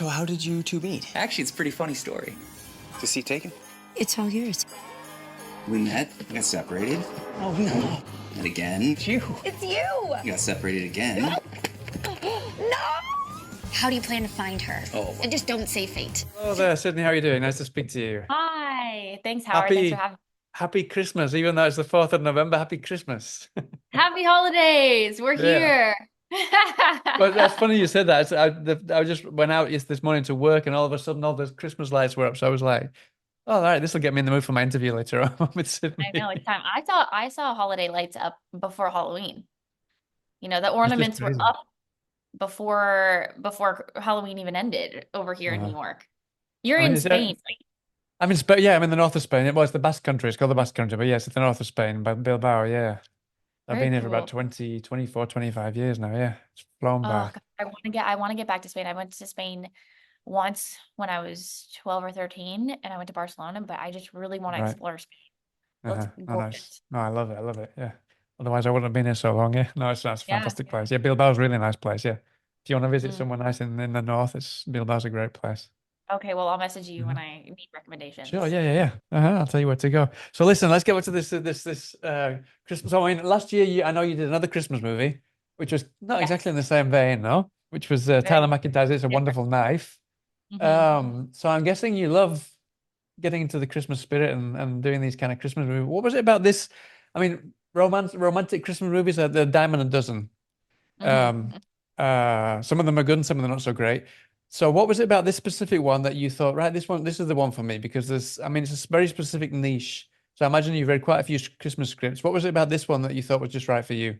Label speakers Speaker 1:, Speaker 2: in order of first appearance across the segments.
Speaker 1: So how did you two meet?
Speaker 2: Actually, it's a pretty funny story.
Speaker 1: The seat taken?
Speaker 3: It's all yours.
Speaker 2: We met, got separated,
Speaker 1: Oh, no.
Speaker 2: and again.
Speaker 1: It's you.
Speaker 4: It's you!
Speaker 2: Got separated again.
Speaker 4: No! How do you plan to find her?
Speaker 2: Oh.
Speaker 4: And just don't say fate.
Speaker 5: Hello there, Sydney. How are you doing? Nice to speak to you.
Speaker 6: Hi. Thanks, Howard. Thanks for having me.
Speaker 5: Happy Christmas, even though it's the 4th of November. Happy Christmas.
Speaker 6: Happy holidays. We're here.
Speaker 5: But that's funny you said that. I just went out this morning to work, and all of a sudden all the Christmas lights were up. So I was like, oh, all right, this will get me in the mood for my interview later on with Sydney.
Speaker 6: I know, it's time. I saw holiday lights up before Halloween. You know, the ornaments were up before Halloween even ended over here in New York. You're in Spain, right?
Speaker 5: I'm in Spain. Yeah, I'm in the north of Spain. Well, it's the Basque Country. It's called the Basque Country, but yes, it's the north of Spain, but Bilbao. Yeah, I've been here for about 24, 25 years now. Yeah, it's flown by.
Speaker 6: I want to get back to Spain. I went to Spain once when I was 12 or 13, and I went to Barcelona, but I just really want to explore Spain. It's gorgeous.
Speaker 5: No, I love it. I love it. Yeah. Otherwise, I wouldn't have been here so long. Yeah. No, it's a fantastic place. Yeah, Bilbao's a really nice place. Yeah. If you want to visit somewhere nice in the north, Bilbao's a great place.
Speaker 6: Okay, well, I'll message you when I need recommendations.
Speaker 5: Sure, yeah. I'll tell you where to go. So listen, let's get to this Christmas. So I mean, last year I know you did another Christmas movie, which was not exactly in the same vein, no? Which was Tyler McIntyre's It's a Wonderful Knife. So I'm guessing you love getting into the Christmas spirit and doing these kind of Christmas movies. What was it about this? I mean, romantic Christmas movies are the dime a dozen. Some of them are good and some of them are not so great. So what was it about this specific one that you thought, right, this is the one for me? Because it's a very specific niche. So I imagine you've read quite a few Christmas scripts. What was it about this one that you thought was just right for you?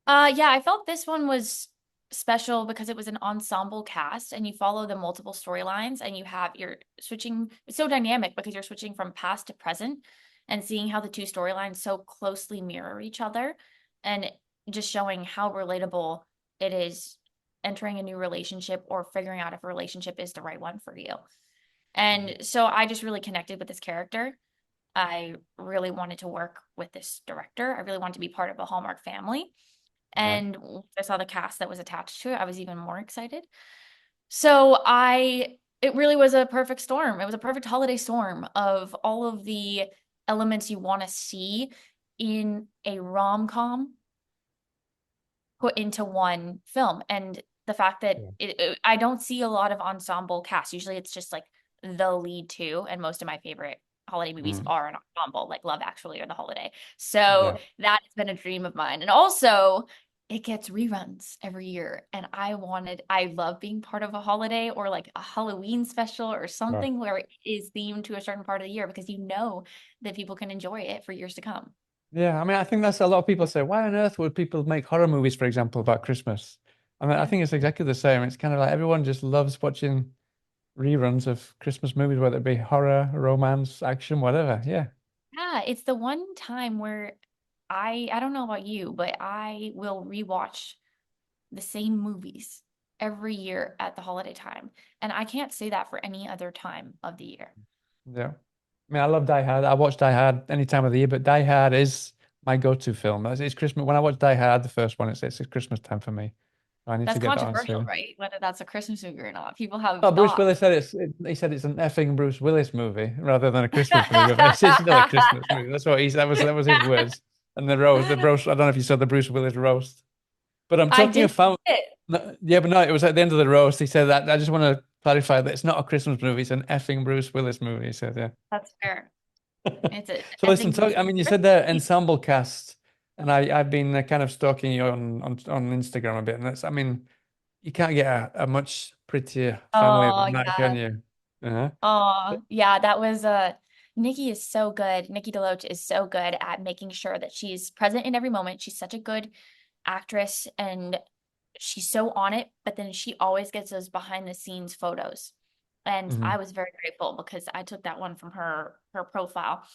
Speaker 6: Yeah, I felt this one was special because it was an ensemble cast and you follow the multiple storylines and you're switching. It's so dynamic because you're switching from past to present and seeing how the two storylines so closely mirror each other and just showing how relatable it is entering a new relationship or figuring out if a relationship is the right one for you. And so I just really connected with this character. I really wanted to work with this director. I really wanted to be part of a Hallmark family. And once I saw the cast that was attached to it, I was even more excited. So it really was a perfect storm. It was a perfect holiday storm of all of the elements you want to see in a rom-com put into one film. And the fact that I don't see a lot of ensemble cast. Usually it's just like the lead two, and most of my favorite holiday movies are an ensemble, like Love Actually or The Holiday. So that has been a dream of mine. And also it gets reruns every year. And I love being part of a holiday or like a Halloween special or something where it is themed to a certain part of the year because you know that people can enjoy it for years to come.
Speaker 5: Yeah, I mean, I think that's a lot of people say, why on earth would people make horror movies, for example, about Christmas? I mean, I think it's exactly the same. It's kind of like everyone just loves watching reruns of Christmas movies, whether it be horror, romance, action, whatever. Yeah.
Speaker 6: Yeah, it's the one time where I don't know about you, but I will rewatch the same movies every year at the holiday time. And I can't say that for any other time of the year.
Speaker 5: Yeah. I mean, I love Die Hard. I watch Die Hard any time of the year, but Die Hard is my go-to film. It's Christmas. When I watch Die Hard, the first one, it's Christmas time for me. I need to get
Speaker 6: controversial, right? Whether that's a Christmas movie or not. People have
Speaker 5: Bruce Willis said he said it's an effing Bruce Willis movie rather than a Christmas movie. It's still a Christmas movie. That's what that was his words. And the roast. I don't know if you saw the Bruce Willis roast, but I'm talking about yeah, but no, it was at the end of the roast. He said that I just want to clarify that it's not a Christmas movie; it's an effing Bruce Willis movie. He said, yeah.
Speaker 6: That's fair.
Speaker 5: So listen, I mean, you said the ensemble cast. And I've been kind of stalking you on Instagram a bit, and I mean, you can't get a much prettier family than that, can you?
Speaker 6: Oh, yeah, that was Nikki is so good. Nikki DeLoach is so good at making sure that she's present in every moment. She's such a good actress and she's so on it, but then she always gets those behind the scenes photos. And I was very grateful because I took that one from her profile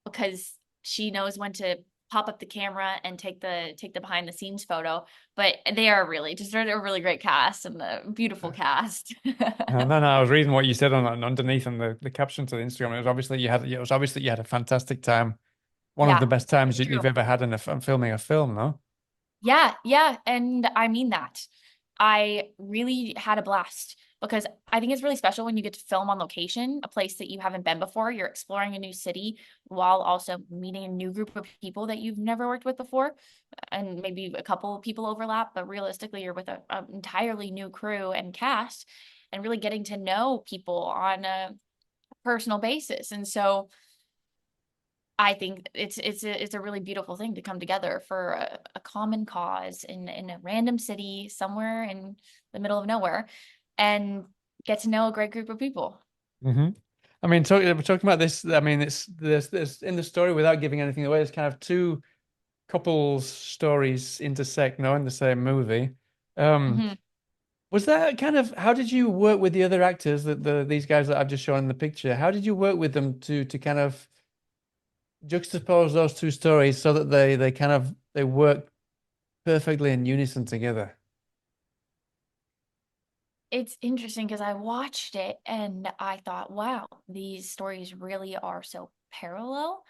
Speaker 6: because she knows when to pop up the camera and take the behind the scenes photo, but they are really a really great cast and a beautiful cast.
Speaker 5: No, I was reading what you said on underneath and the caption to the Instagram. It was obviously you had a fantastic time, one of the best times you've ever had in filming a film, no?
Speaker 6: Yeah, and I mean that. I really had a blast because I think it's really special when you get to film on location, a place that you haven't been before. You're exploring a new city while also meeting a new group of people that you've never worked with before. And maybe a couple of people overlap, but realistically, you're with an entirely new crew and cast and really getting to know people on a personal basis. And so I think it's a really beautiful thing to come together for a common cause in a random city somewhere in the middle of nowhere and get to know a great group of people.
Speaker 5: Hmm. I mean, we're talking about this. I mean, it's there's in the story without giving anything away. There's kind of two couples' stories intersect, no, in the same movie. Um,
Speaker 6: Mhm.
Speaker 5: was that kind of how did you work with the other actors that these guys that I've just shown in the picture? How did you work with them to kind of juxtapose those two stories so that they kind of they work perfectly in unison together?
Speaker 6: It's interesting because I watched it and I thought, wow, these stories really are so parallel.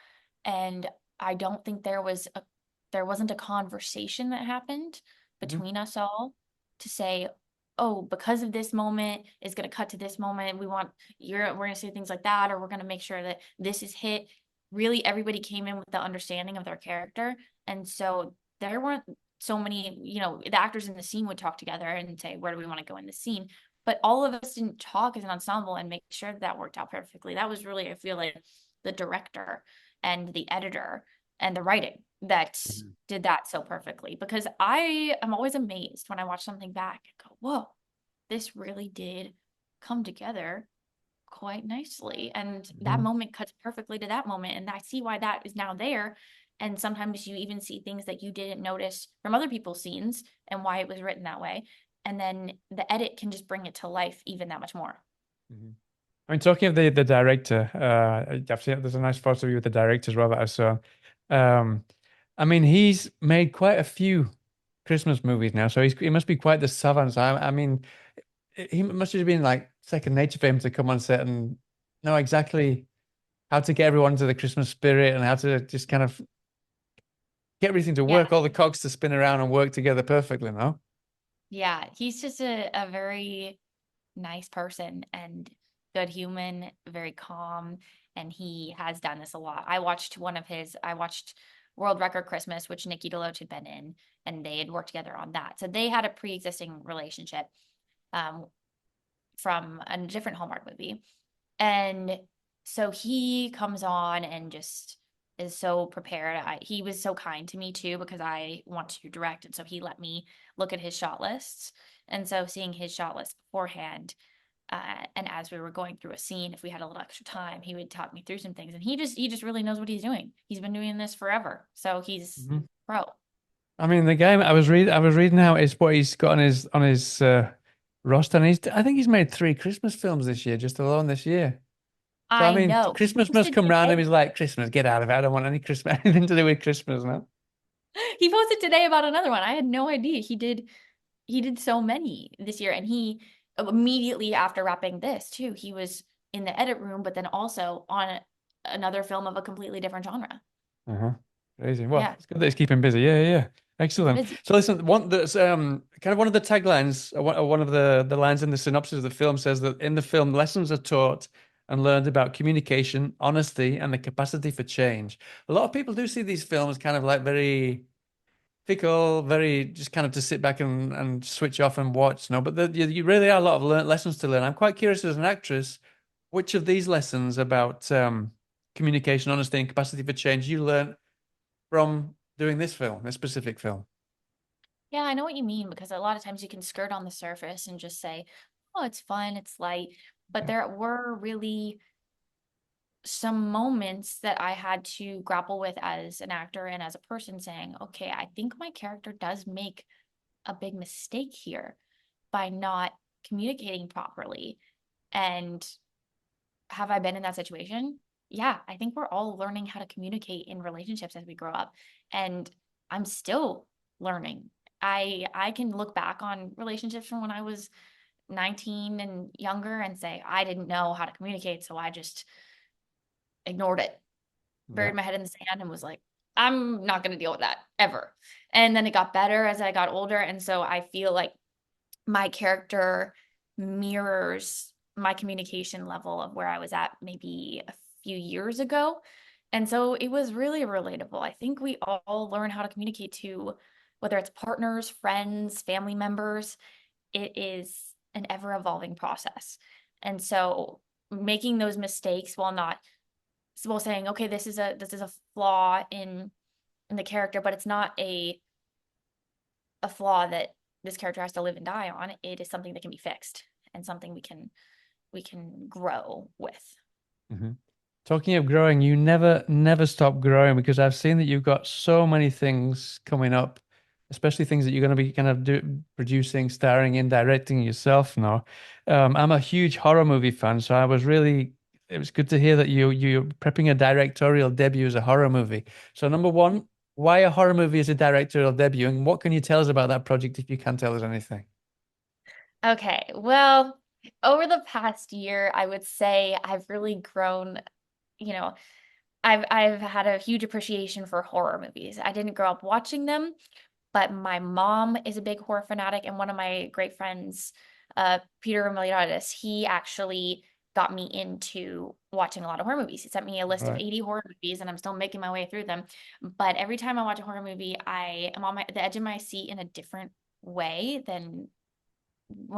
Speaker 6: And I don't think there wasn't a conversation that happened
Speaker 5: Mhm.
Speaker 6: between us all to say, oh, because of this moment is going to cut to this moment. We're going to say things like that, or we're going to make sure that this is hit. Really, everybody came in with the understanding of their character. And so there weren't so many, the actors in the scene would talk together and say, where do we want to go in the scene? But all of us didn't talk as an ensemble and make sure that worked out perfectly. That was really, I feel like, the director and the editor and the writing that
Speaker 5: Mhm.
Speaker 6: did that so perfectly. Because I am always amazed when I watch something back and go, whoa, this really did come together quite nicely. And that
Speaker 5: Mhm.
Speaker 6: moment cuts perfectly to that moment. And I see why that is now there. And sometimes you even see things that you didn't notice from other people's scenes and why it was written that way. And then the edit can just bring it to life even that much more.
Speaker 5: Mhm. I mean, talking of the director, I've seen there's a nice photo of you with the director as well that I saw. Um, I mean, he's made quite a few Christmas movies now, so he must be quite the savant. I mean, he must have been like second nature for him to come on set and know exactly how to get everyone to the Christmas spirit and how to just kind of get everything to
Speaker 6: Yeah.
Speaker 5: work, all the cogs to spin around and work together perfectly, no?
Speaker 6: Yeah. He's just a very nice person and good human, very calm. And he has done this a lot. I watched World Record Christmas, which Nikki DeLoach had been in, and they had worked together on that. So they had a pre-existing relationship um, from a different Hallmark movie. And so he comes on and just is so prepared. He was so kind to me too because I want to direct. And so he let me look at his shot lists. And so seeing his shot list beforehand, and as we were going through a scene, if we had a little extra time, he would talk me through some things. And he just really knows what he's doing. He's been doing this forever. So he's
Speaker 5: Mhm.
Speaker 6: pro.
Speaker 5: I mean, the game I was reading out is what he's got on his roster, and I think he's made three Christmas films this year, just alone this year. So I
Speaker 6: I
Speaker 5: mean,
Speaker 6: know. He
Speaker 5: Christmas must
Speaker 6: posted
Speaker 5: come round
Speaker 6: today.
Speaker 5: and he's like, Christmas, get out of it. I don't want any Christmas, anything to do with Christmas now.
Speaker 6: He posted today about another one. I had no idea. He did so many this year, and he immediately after wrapping this too, he was in the edit room, but then also on another film of a completely different genre.
Speaker 5: Uh-huh. Crazy. Well,
Speaker 6: Yeah,
Speaker 5: it's good that it's keeping busy. Yeah, yeah.
Speaker 6: he's
Speaker 5: Excellent.
Speaker 6: busy.
Speaker 5: So listen, one that's kind of one of the taglines, one of the lines in the synopsis of the film says that in the film, lessons are taught and learned about communication, honesty, and the capacity for change. A lot of people do see these films kind of like very fickle, very just kind of to sit back and switch off and watch. No, but you really are a lot of lessons to learn. I'm quite curious as an actress, which of these lessons about communication, honesty, and capacity for change you learned from doing this film, this specific film.
Speaker 6: Yeah, I know what you mean because a lot of times you can skirt on the surface and just say, "Oh, it's fun, it's light," but there were really some moments that I had to grapple with as an actor and as a person saying, "Okay, I think my character does make a big mistake here by not communicating properly." And have I been in that situation? Yeah, I think we're all learning how to communicate in relationships as we grow up. And I'm still learning. I can look back on relationships from when I was 19 and younger and say, I didn't know how to communicate, so I just ignored it,
Speaker 5: Yeah.
Speaker 6: buried my head in the sand and was like, I'm not going to deal with that ever. And then it got better as I got older. And so I feel like my character mirrors my communication level of where I was at maybe a few years ago. And so it was really relatable. I think we all learn how to communicate to whether it's partners, friends, family members. It is an ever evolving process. And so making those mistakes while not while saying, okay, this is a flaw in the character, but it's not a flaw that this character has to live and die on. It is something that can be fixed and something we can grow with.
Speaker 5: Mm-hmm. Talking of growing, you never stop growing, because I've seen that you've got so many things coming up, especially things that you're going to be kind of producing, starring in, directing yourself now. I'm a huge horror movie fan, so it was good to hear that you're prepping a directorial debut as a horror movie. So number one, why a horror movie as a directorial debut, and what can you tell us about that project if you can tell us anything?
Speaker 6: Okay, well, over the past year, I would say I've really grown, you know, I've had a huge appreciation for horror movies. I didn't grow up watching them, but my mom is a big horror fanatic, and one of my great friends, Peter Miliadis, he actually got me into watching a lot of horror movies. He sent me a list of
Speaker 5: Right.
Speaker 6: 80 horror movies, and I'm still making my way through them. But every time I watch a horror movie, I am on the edge of my seat in a different way than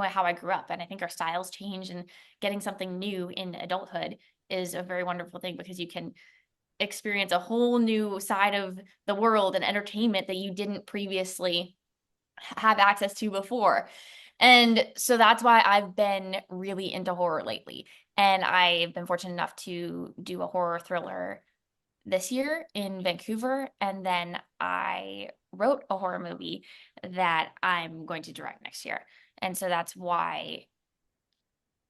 Speaker 6: how I grew up. And I think our styles change, and getting something new in adulthood is a very wonderful thing because you can experience a whole new side of the world and entertainment that you didn't previously have access to before. And so that's why I've been really into horror lately. And I've been fortunate enough to do a horror thriller this year in Vancouver. And then I wrote a horror movie that I'm going to direct next year. And so that's why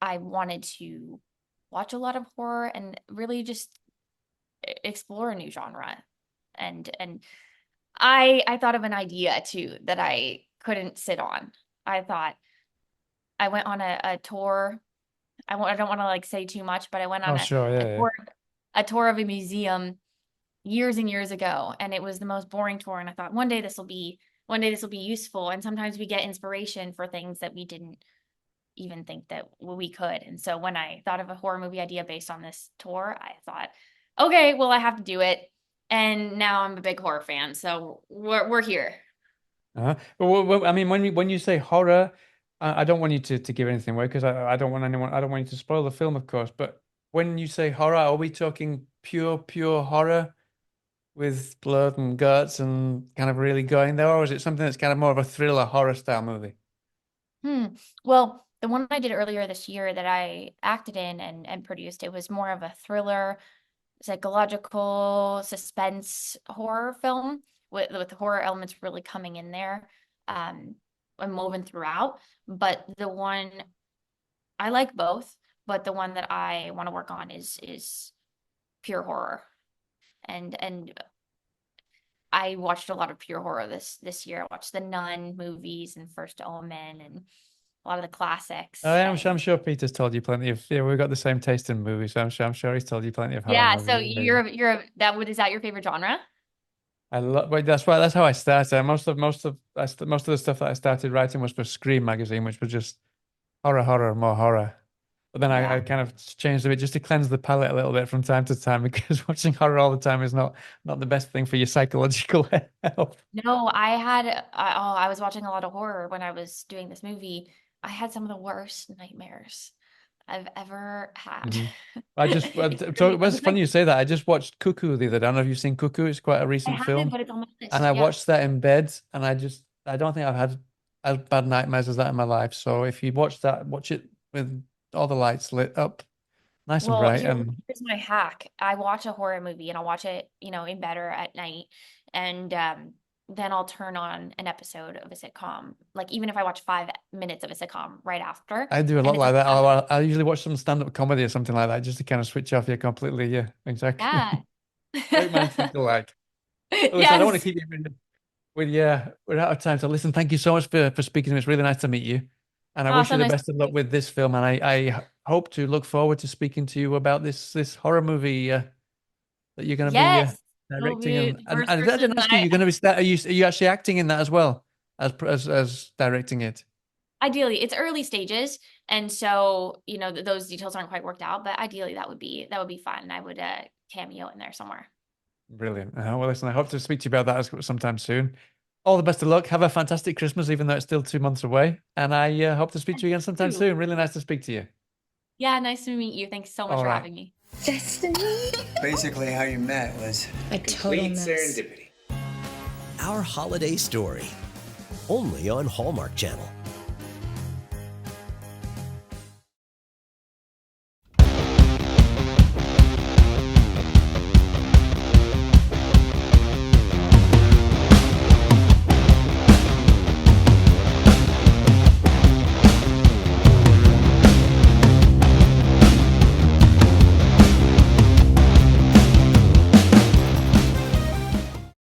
Speaker 6: I wanted to watch a lot of horror and really just explore a new genre. And I thought of an idea too that I couldn't sit on. I thought I went on a tour. I don't want to like say too much, but I went on
Speaker 5: Oh, sure,
Speaker 6: a
Speaker 5: yeah,
Speaker 6: tour a tour of a museum years and years ago, and it was the most boring tour. And I thought one day this will be useful. And sometimes we get inspiration for things that we didn't even think that we could. And so when I thought of a horror movie idea based on this tour, I thought, okay, well, I have to do it. And now I'm a big horror fan, so we're here.
Speaker 5: uh-huh. I mean, when you say horror, I don't want you to give anything away, because I don't want anyone, I don't want you to spoil the film, of course. But when you say horror, are we talking pure horror with blood and guts and kind of really going there, or is it something that's kind of more of a thriller horror style movie?
Speaker 6: Hmm. Well, the one I did earlier this year that I acted in and produced, it was more of a thriller, psychological suspense horror film with horror elements really coming in there, um, and woven throughout. But the one I like both, but the one that I want to work on is pure horror. And I watched a lot of pure horror this year. I watched the Nun movies and First Omen and a lot of the classics.
Speaker 5: I'm
Speaker 6: And
Speaker 5: sure Peter's told you plenty of, yeah, we've got the same taste in movies, so I'm sure he's told you plenty of horror
Speaker 6: yeah, so
Speaker 5: movies.
Speaker 6: is that your favorite genre?
Speaker 5: I love, well, that's how I started. Most of the stuff that I started writing was for Scream magazine, which was just horror, more horror. But then
Speaker 6: Yeah.
Speaker 5: I kind of changed a bit just to cleanse the palate a little bit from time to time, because watching horror all the time is not the best thing for your psychological health.
Speaker 6: No, I was watching a lot of horror when I was doing this movie. I had some of the worst nightmares I've ever had.
Speaker 5: Mhm. I just, well,
Speaker 6: It's really,
Speaker 5: well, it's funny you say that. I just watched Cuckoo the other day. I don't know if you've seen Cuckoo. It's quite a
Speaker 6: I
Speaker 5: recent
Speaker 6: haven't,
Speaker 5: film.
Speaker 6: but it's on my
Speaker 5: And
Speaker 6: list.
Speaker 5: I
Speaker 6: Yeah.
Speaker 5: watched that in bed, and I don't think I've had as bad nightmares as that in my life. So if you watch that, watch it with all the lights lit up, nice and
Speaker 6: Well,
Speaker 5: bright. And
Speaker 6: here's my hack. I watch a horror movie and I'll watch it, in bed or at night. And then I'll turn on an episode of a sitcom. Like even if I watch 5 minutes of a sitcom right after,
Speaker 5: I do a
Speaker 6: and
Speaker 5: lot
Speaker 6: it's
Speaker 5: like
Speaker 6: like,
Speaker 5: that. I usually watch some stand-up comedy or something like that, just to kind of switch off you completely. Yeah, exactly.
Speaker 6: yeah.
Speaker 5: Great minds think alike. Well, listen, I don't want to
Speaker 6: Yes.
Speaker 5: keep you yeah, we're out of time. So listen, thank you so much for speaking to me. It's really nice to meet you. And I wish you
Speaker 6: Awesome.
Speaker 5: the
Speaker 6: Nice to
Speaker 5: best of
Speaker 6: meet
Speaker 5: luck
Speaker 6: you.
Speaker 5: with this film. And I hope to look forward to speaking to you about this horror movie that you're going to be
Speaker 6: Yes. You'll
Speaker 5: directing.
Speaker 6: be
Speaker 5: And,
Speaker 6: the
Speaker 5: and
Speaker 6: first
Speaker 5: I didn't
Speaker 6: person
Speaker 5: ask you,
Speaker 6: I
Speaker 5: you're going to be are you actually acting in that as well as directing it?
Speaker 6: Ideally, it's early stages, and so those details aren't quite worked out. But ideally, that would be fun. I would cameo in there somewhere.
Speaker 5: Brilliant. Well, listen, I hope to speak to you about that sometime soon. All the best of luck. Have a fantastic Christmas, even though it's still 2 months away. And I hope to speak to you again sometime soon. Really nice to speak to you.
Speaker 6: Yeah, nice to meet you. Thanks so much for having me.
Speaker 3: Destiny?
Speaker 1: Basically, how you met was
Speaker 3: A total mess.
Speaker 1: serendipity.
Speaker 7: Our Holiday Story, only on Hallmark Channel.